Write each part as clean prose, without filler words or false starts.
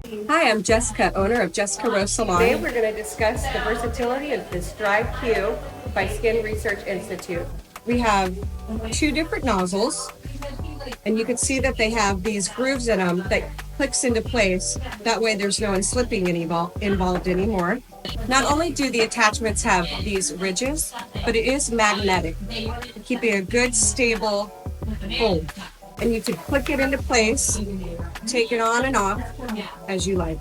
Hi, I'm Jessica, owner of Jessica Rose Salon. Today we're going to discuss the versatility of this DryQ by Skin Research Institute. We have two different nozzles, and you can see that they have these grooves in them that clicks into place. That way there's no slipping involved anymore. Not only do the attachments have these ridges, but it is magnetic, keeping a good stable hold. And you can click it into place, take it on and off as you like.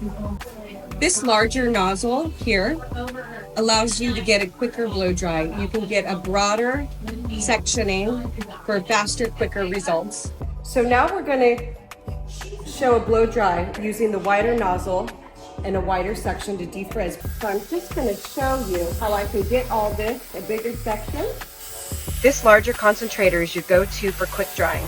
This larger nozzle here allows you to get a quicker blow dry. You can get a broader sectioning for faster, quicker results. So now we're going to show a blow dry using the wider nozzle and a wider section to defrizz. So I'm just going to show you how I can get all this, a bigger section. This larger concentrator is your go-to for quick drying.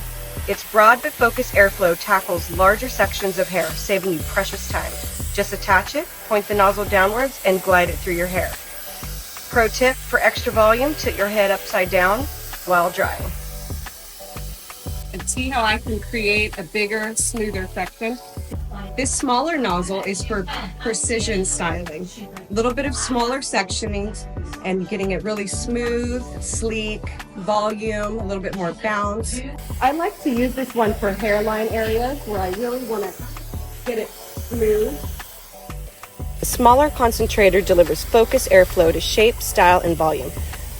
Its broad but focused airflow tackles larger sections of hair, saving you precious time. Just attach it, point the nozzle downwards, and glide it through your hair. Pro tip, for extra volume, tilt your head upside down while drying. And see how I can create a bigger, smoother section? This smaller nozzle is for precision styling. A little bit of smaller sectioning and getting it really smooth, sleek, volume, a little bit more bounce. I like to use this one for hairline areas where I really want to get it smooth. The smaller concentrator delivers focused airflow to shape, style, and volume.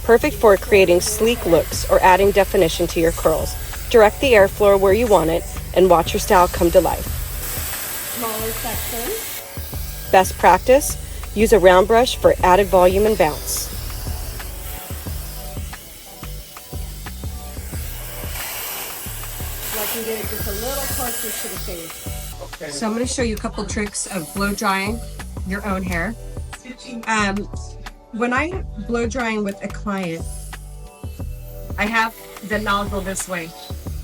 Perfect for creating sleek looks or adding definition to your curls. Direct the airflow where you want it and watch your style come to life. Smaller section. Best practice, use a round brush for added volume and bounce. I can get it just a little closer to the face. So I'm going to show you a couple tricks of blow drying your own hair. When I blow drying with a client, I have the nozzle this way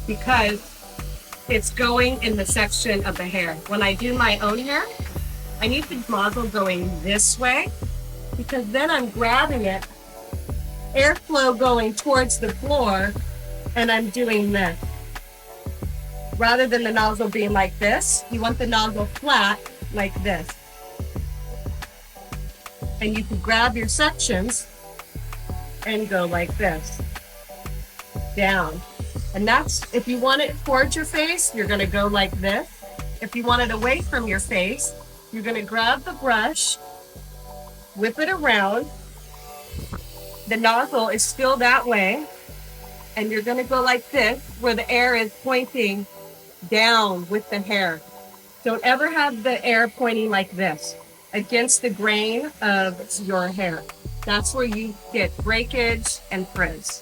because it's going in the section of the hair. When I do my own hair, I need the nozzle going this way because then I'm grabbing it, airflow going towards the floor, and I'm doing this. Rather than the nozzle being like this, you want the nozzle flat like this. And you can grab your sections and go like this, down. And that's, if you want it towards your face, you're gonna go like this. If you want it away from your face, you're gonna grab the brush, whip it around. The nozzle is still that way. And you're gonna go like this, where the air is pointing down with the hair. Don't ever have the air pointing like this against the grain of your hair. That's where you get breakage and frizz.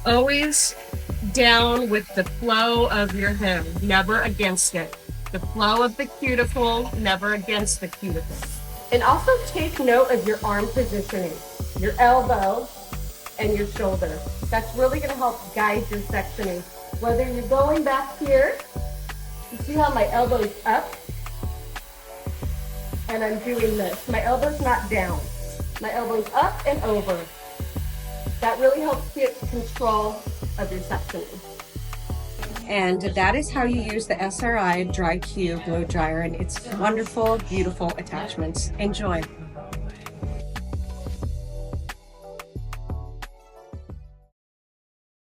Always down with the flow of your hair, never against it. The flow of the cuticle, never against the cuticle. And also take note of your arm positioning, your elbow and your shoulder. That's really going to help guide your sectioning. Whether you're going back here, you see how my elbow is up? And I'm doing this. My elbow's not down. My elbow's up and over. That really helps get control of your sectioning. And that is how you use the SRI DryQ blow dryer, and it's wonderful, beautiful attachments. Enjoy.